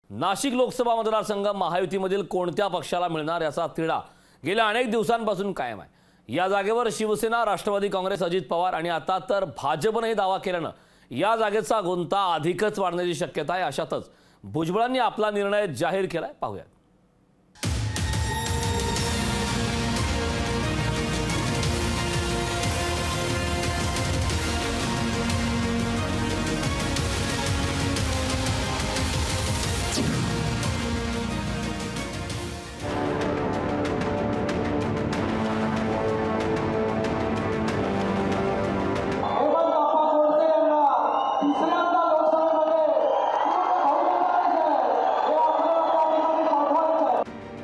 नाशिक लोकसभा मतदारसंघ महायुतीमधील कोणत्या पक्षाला मिळणार याचा तिढा गेल्या अनेक दिवसांपासून कायम आहे। या जागेवर शिवसेना, राष्ट्रवादी काँग्रेस, अजित पवार आणि आता तर भाजपने दावा केल्यानं या जागेचा गुंता अधिकच वाढण्याची शक्यता आहे। अशातच भुजबळांनी आपला निर्णय जाहीर केलाय, पाहूया।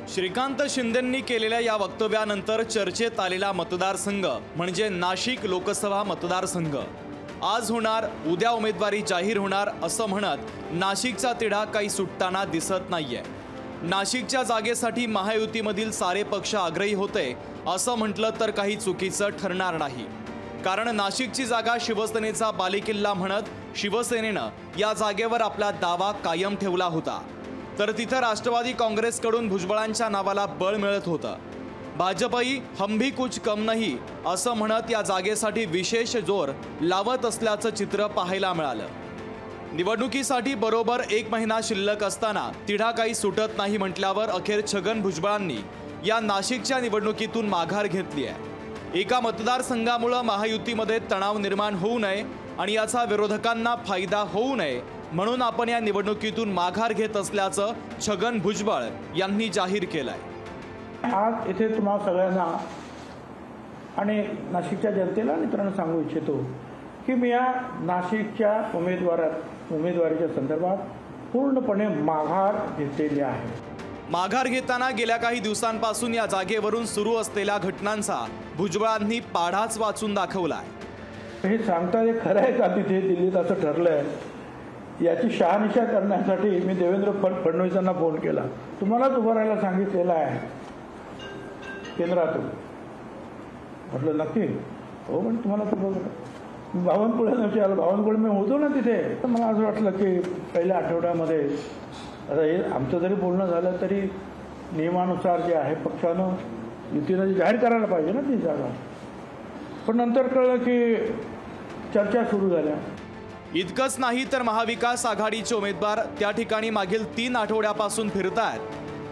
श्रीकांत शिंदेंनी केलेल्या या वक्तव्यानंतर चर्चेत आलेला मतदारसंघ म्हणजे नाशिक लोकसभा मतदारसंघ। आज होणार, उद्या उमेदवारी जाहीर होणार असं म्हणत नाशिकचा तिढा काही सुटताना दिसत नाहीये। नाशिकच्या जागेसाठी महायुतीमधील सारे पक्ष आग्रही होते असं म्हटलं तर काही चुकीचं ठरणार नाही, कारण नाशिकची जागा शिवसेनेचा बालेकिल्ला म्हणत शिवसेनेनं या जागेवर आपला दावा कायम ठेवला होता। तर तिथं राष्ट्रवादी काँग्रेसकडून भुजबळांच्या नावाला बळ मिळत होतं। भाजपही हम भी कुछ कम नहीं असं म्हणत या जागेसाठी विशेष जोर लावत असल्याचं चित्र पाहायला मिळालं। निवडणुकीसाठी बरोबर 1 महिना शिल्लक असताना तिढा काही सुटत नाही म्हटल्यावर अखेर छगन भुजबळांनी या नाशिकच्या निवडणुकीतून माघार घेतली आहे। एका मतदारसंघामुळे महायुतीमध्ये तणाव निर्माण होऊ नये आणि याचा विरोधकांना फायदा होऊ नये म्हणून आपण या निवडणुकीतून माघार घेत असल्याचं छगन भुजबळ यांनी जाहीर केलंय। आज इथे तुम्हाला सगळ्यांना आणि नाशिकच्या जनतेला मित्रांनो सांगू इच्छितो की मी या नाशिकच्या उमेदवारीच्या संदर्भात पूर्णपणे माघार घेतलेली आहे। माघार घेताना गेल्या काही दिवसांपासून या जागेवरून सुरू असलेल्या घटनांचा भुजबळांनी पाढाच वाचून दाखवलाय। हे सांगता हे खरं आहे का तिथे दिल्लीत असं ठरलंय याची शहानिशा करण्यासाठी मी देवेंद्र फडणवीसांना फोन केला, तुम्हालाच उभं राहायला सांगितलेलं आहे केंद्रातून। म्हटलं नक्की हो, पण तुम्हाला तर बावनकुळे नव्हते आलं, बावनकुळे मी होतो ना तिथे। तर मला असं वाटलं की पहिल्या आठवड्यामध्ये आता हे आमचं जरी बोलणं झालं तरी नियमानुसार जे आहे पक्षानं युतीनं जाहीर करायला पाहिजे ना ती जागा। पण नंतर कळलं की चर्चा सुरू झाल्या। इतकंच नाही तर महाविकास आघाडीचे उमेदवार त्या ठिकाणी मागील 3 आठवड्यापासून फिरतायत।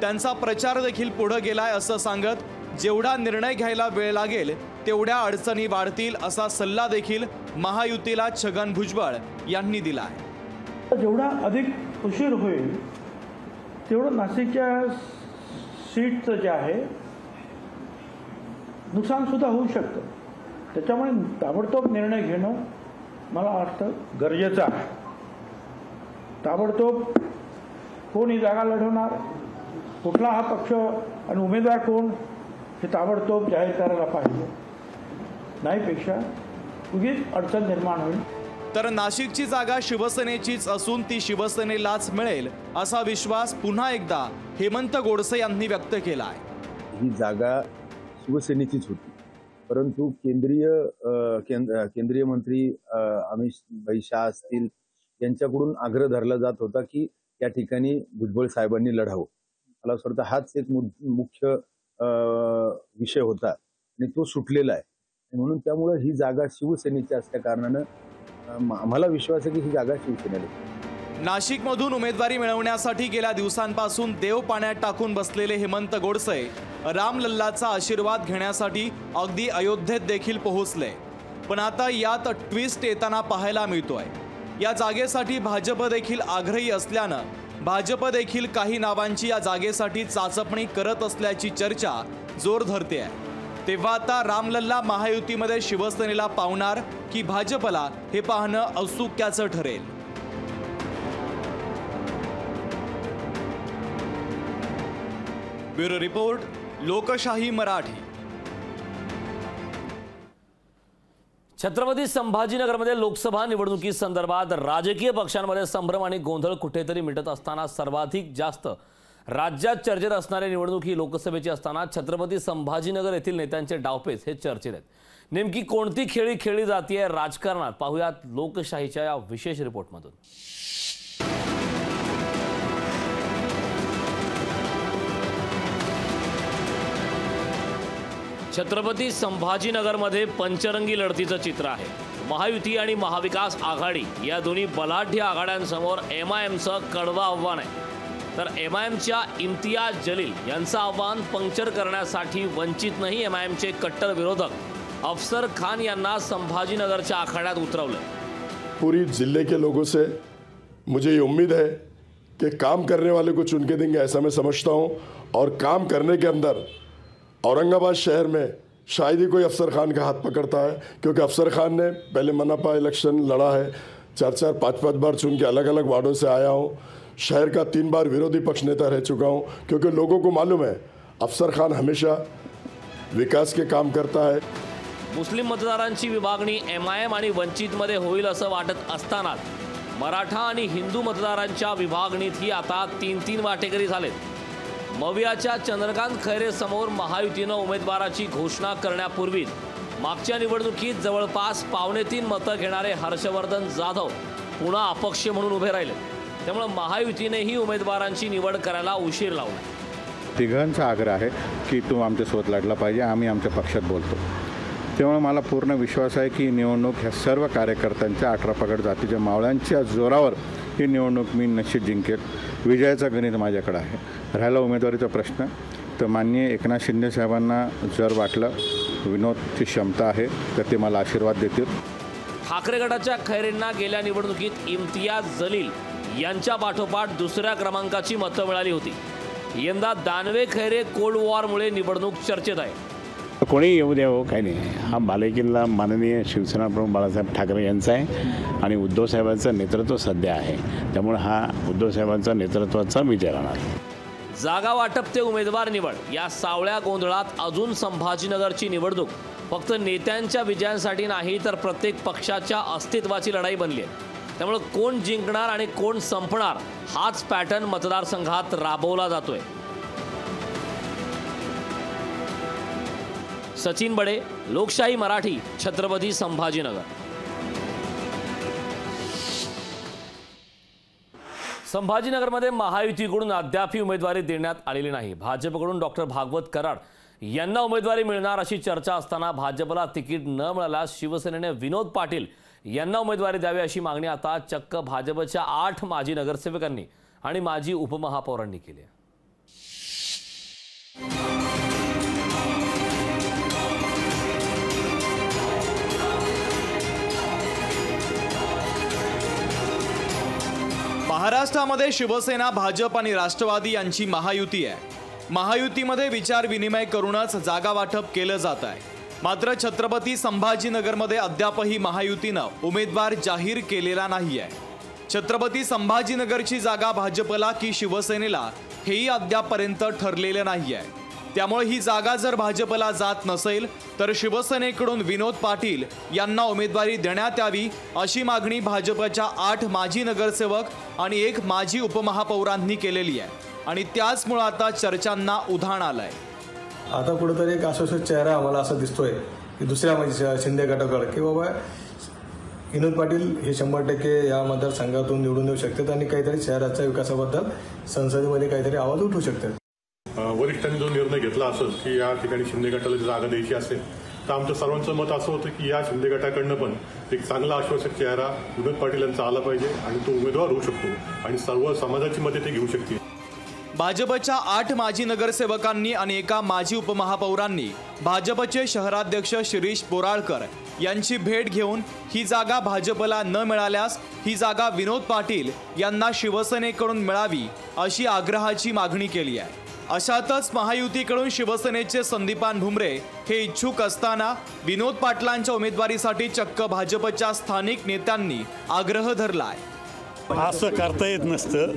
त्यांचा प्रचार देखील पुढे गेलाय असं सांगत जेवढा निर्णय घ्यायला वेळ लागेल तेवढ्या अडचणी वाढतील असा सल्ला देखील महायुतीला छगन भुजबळ यांनी दिलाय। जेवढा अधिक उशीर होईल तेवढं नाशिकच्या सीटचं जे आहे नुकसान सुद्धा होऊ शकतं। त्याच्यामुळे ताबडतोब निर्णय घेणं मला वाटतं गरजेचं आहे। ताबडतोब कोण ही जागा लढवणार, कुठला हा पक्ष आणि उमेदवार कोण हे ताबडतोब जाहीर करायला पाहिजे, नाहीपेक्षा उगीच अडचण निर्माण होईल। तर नाशिकची जागा शिवसेनेचीच असून ती शिवसेनेलाच मिळेल असा विश्वास पुन्हा एकदा हेमंत गोडसे यांनी व्यक्त केला आहे। ही जागा शिवसेनेचीच होती, परंतु केंद्रीय मंत्री अमित भाई शाह असतील यांच्याकडून आग्रह धरला जात होता की या ठिकाणी भुजबळ साहेबांनी लढावं। मला असं वाटतं हाच एक मुख्य विषय होता आणि तो सुटलेला आहे, म्हणून त्यामुळे ही जागा शिवसेनेची असल्या कारणानं आम्हाला विश्वास आहे की ही जागा शिवसेनेला। नाशिकमधून उमेदवारी मिळवण्यासाठी गेल्या दिवसांपासून देव पाण्यात टाकून बसलेले हेमंत गोडसे रामलल्लाचा आशीर्वाद घेण्यासाठी अगदी अयोध्येत देखील पोहोचले। पण आता यात ट्विस्ट येताना पाहायला मिळतोय। या जागेसाठी भाजप देखील आग्रही असल्यानं भाजप देखील काही नावांची या जागेसाठी चाचपणी करत असल्याची चर्चा जोर धरते आहे। तेव्हा आता रामलल्ला महायुतीमध्ये शिवसेनेला पावणार की भाजपला हे पाहणं औत्सुक्याचं ठरेल। ब्युरो रिपोर्ट, लोकशाही मराठी। छत्रपती संभाजीनगरमध्ये लोकसभा निवडणुकीसंदर्भात राजकीय पक्षांमध्ये संभ्रम आणि गोंधळ कुठेतरी मिटत असताना सर्वाधिक जास्त राज्यात चर्चेत असणारी निवडणूक ही लोकसभेची असताना छत्रपती संभाजीनगर येथील नेत्यांचे डावपेच हे चर्चेत आहेत। नेमकी कोणती खेळी खेळली जाते राजकारणात, पाहूयात लोकशाहीच्या या विशेष रिपोर्टमधून। छत्रपती संभाजीनगरमध्ये पंचरंगी लढतीचं चित्र आहे। महायुती आणि महाविकास आघाडी या दोन्ही बलाढ्य आघाड्यांसमोर MIMचं कडवं आव्हान आहे। तर MIMच्या इम्तियाज जलील यांचं आव्हान पंक्चर करण्यासाठी वंचितनंही MIMचे कट्टर विरोधक अफसर खान यांना संभाजीनगरच्या आखाड्यात उतरवलं। पूरी जिले के लोगों से मुझे ये उम्मीद है कि काम करने वाले को चुन के देंगे, ऐसा मैं समझता हूँ। और काम करने के अंदर औरंगाबाद शहर में शायद ही कोई अफसर खान का हाथ पकड़ता है, क्योंकि अफसर खान ने पहले मनपा इलेक्शन लड़ा है, 4-4, 5-5 बार चुन के अलग अलग वार्डों से आया हूँ। शहर का 3 बार विरोधी पक्ष नेता रह चुका हूँ, क्योंकि लोगों को मालूम है अफसर खान हमेशा विकास के काम करता है। मुस्लिम मतदारांची विभागणी MIM आणि वंचितमध्ये होईल असं वाटत असतानाच मराठा आणि हिंदू मतदारांच्या विभागणीतही आता 3-3 वाटेकरी झालेत। मवियाच्या चंद्रकांत खैरे समोर महायुतीनं उमेदवाराची घोषणा करण्यापूर्वीच मागच्या निवडणुकीत जवळपास 3.25 मतं घेणारे हर्षवर्धन जाधव पुन्हा अपक्ष म्हणून उभे राहिले। त्यामुळे महायुतीनेही उमेदवारांची निवड करायला उशीर लावला। तिघांचा आग्रह आहे की तू आमच्यासोबत लढला पाहिजे, आम्ही आमच्या पक्षात बोलतो। त्यामुळे मला पूर्ण विश्वास आहे की निवडणूक ह्या सर्व कार्यकर्त्यांच्या 18 पगड जातीच्या मावळ्यांच्या जोरावर ही निवडणूक मी निश्चित जिंकेल। विजयाचा गणित माझ्याकडे आहे। राहिला उमेदवारीचा प्रश्न, तर माननीय एकनाथ शिंदे साहेबांना जर वाटलं विनोदची क्षमता आहे तर ते मला आशीर्वाद देतील। ठाकरे गटाच्या खैरेंना गेल्या निवडणुकीत इम्तियाज जलील यांच्या पाठोपाठ दुसऱ्या क्रमांकाची मतं मिळाली होती। यंदा दानवे खैरे कोल्ड वॉरमुळे निवडणूक चर्चेत आहे। कोणी येऊ द्या हो, काही नाही। हा बालेकिल्ला माननीय शिवसेना प्रमुख बाळासाहेब ठाकरे यांचा आहे आणि उद्धव साहेबांचं नेतृत्व सध्या आहे, त्यामुळे हा उद्धव साहेबांचा नेतृत्वाचा विजय राहणार। जागा वाटप ते उमेदवार निवड या सावळ्या गोंधळात अजून संभाजीनगरची निवडणूक फक्त नेत्यांच्या विजयांसाठी नाही तर प्रत्येक पक्षाच्या अस्तित्वाची लढाई बनली आहे। त्यामुळे कोण जिंकणार आणि कोण संपणार हाच पॅटर्न मतदारसंघात राबवला जातोय। सचिन बडे, लोकशाही मराठी, छत्रपती संभाजीनगर। संभाजीनगरमध्ये महायुतीकडून अद्यापही उमेदवारी देण्यात आलेली नाही। भाजपकडून डॉक्टर भागवत कराड यांना उमेदवारी मिळणार अशी चर्चा असताना भाजपला तिकीट न मिळाल्यास शिवसेनेने विनोद पाटील यांना उमेदवारी द्यावी अशी मागणी आता चक्क भाजपच्या 8 माजी नगरसेवकांनी आणि माजी उपमहापौरांनी केली आहे। महाराष्ट्रामध्ये शिवसेना, भाजप आणि राष्ट्रवादी यांची महायुती आहे। महायुतीमध्ये विचार विनिमय करूनच जागा वाटप केलं जात आहे। मात्र छत्रपती संभाजीनगरमध्ये अद्यापही महायुतीनं उमेदवार जाहीर केलेला नाही आहे। छत्रपती संभाजीनगरची जागा भाजपला की शिवसेनेला हेही अद्यापपर्यंत ठरलेलं नाही आहे। त्यामुळे ही जागा जर भाजपला जात नसेल तर शिवसेनेकडून विनोद पाटील यांना उमेदवारी देण्यात यावी अशी मागणी भाजपच्या 8 माजी नगरसेवक आणि 1 माजी उपमहापौरांनी केलेली आहे आणि त्याचमुळे आता चर्चांना उधाण आलंय। आता कुठेतरी एक आश्वासित चेहरा आम्हाला असा दिसतोय की दुसऱ्या म्हणजे शिंदे गटाकडे की बाबा विनोद पाटील हे 100% या मतदारसंघातून निवडून येऊ शकतात आणि काहीतरी शहराच्या विकासाबद्दल संसदेमध्ये काहीतरी आवाज उठवू शकतात। वरिष्ठांनी जो निर्णय घेतला असेल की या ठिकाणी शिंदे गटाला जागा द्यायची असेल तर आमचं सर्वांचं मत असं होतं की या शिंदे गटाकडनं पण एक चांगला आश्वासक चेहरा विनोद पाटील यांचा आला पाहिजे आणि तो उमेदवार होऊ शकतो आणि सर्व समाजाची मते ते घेऊ शकतील। भाजपच्या 8 माजी नगरसेवकांनी आणि 1 माजी उपमहापौरांनी भाजपचे शहराध्यक्ष शिरीष बोराळकर यांची भेट घेऊन ही जागा भाजपला न मिळाल्यास ही जागा विनोद पाटील यांना शिवसेनेकडून मिळावी अशी आग्रहाची मागणी केली आहे। अशातच महायुतीकडून शिवसेनेचे संदीपान भुमरे हे इच्छुक असताना विनोद पाटलांच्या उमेदवारीसाठी चक्क भाजपच्या स्थानिक नेत्यांनी आग्रह धरलाय। असं करता येत नसतं।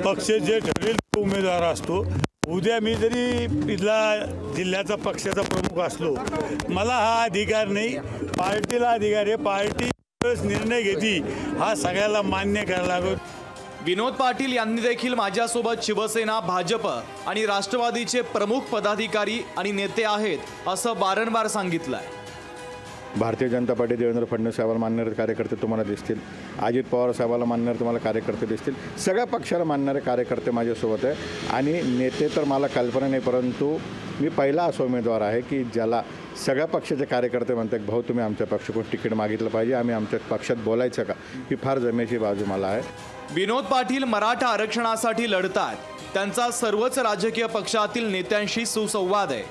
पक्ष जे ठरेल तो उमेदवार असतो। उद्या मी जरी इथला जिल्ह्याचा पक्षाचा प्रमुख असलो मला हा अधिकार नाही, पार्टीला अधिकार आहे। पार्टी निर्णय घेती हा सगळ्याला मान्य करायला लागतो। विनोद पाटील यांनी देखील माझ्यासोबत शिवसेना, भाजप आणि राष्ट्रवादीचे प्रमुख पदाधिकारी आणि नेते आहेत असं वारंवार सांगितलंय। भारतीय जनता पार्टी देवेंद्र फडणवीस साहेबांना मानणारे कार्यकर्ते तुम्हाला दिसतील, अजित पवार साहेबांना मानणारे तुम्हाला कार्यकर्ते दिसतील, सगळ्या पक्षाला मानणारे कार्यकर्ते माझ्यासोबत आहे आणि नेते तर मला कल्पना नाही, परंतु मी पहिला असा उमेदवार आहे की ज्याला सगळ्या पक्षाचे कार्यकर्ते म्हणतात भाऊ तुम्ही आमच्या पक्षाकडून तिकीट मागितलं पाहिजे, आम्ही आमच्या पक्षात बोलायचं का, ही फार जमेची बाजू मला आहे. विनोद पाटील मराठा आरक्षणासाठी लढतात. त्यांचा सर्वच राजकीय पक्षातील नेत्यांशी सुसंवाद आहे.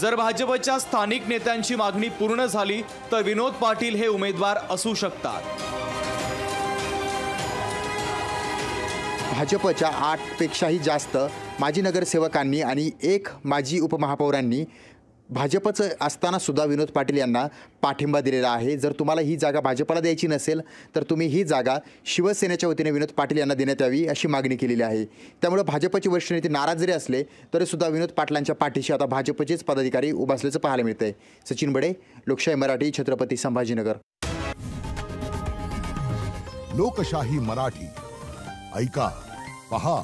जर भाजपच्या स्थानिक नेत्यांची मागणी पूर्ण झाली तर विनोद पाटील हे उमेदवार असू शकतात. भाजपच्या 8पेक्षाही जास्त माजी नगरसेवकांनी आणि 1 माजी उपमहापौरांनी भाजपचं असताना सुद्धा विनोद पाटील यांना पाठिंबा दिलेला आहे. जर तुम्हाला ही जागा भाजपला द्यायची नसेल तर तुम्ही ही जागा शिवसेनेच्या वतीने विनोद पाटील यांना देण्यात यावी अशी मागणी केलेली आहे. त्यामुळे भाजपचे वरिष्ठ नेते नाराज जरी असले तरी सुद्धा विनोद पाटलांच्या पाठीशी आता भाजपचेच पदाधिकारी उभे असल्याचं पाहायला मिळतंय. सचिन बडे, लोकशाही मराठी, छत्रपती संभाजीनगर. लोकशाही मराठी, ऐका, पहा,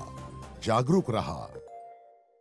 जागरूक रहा.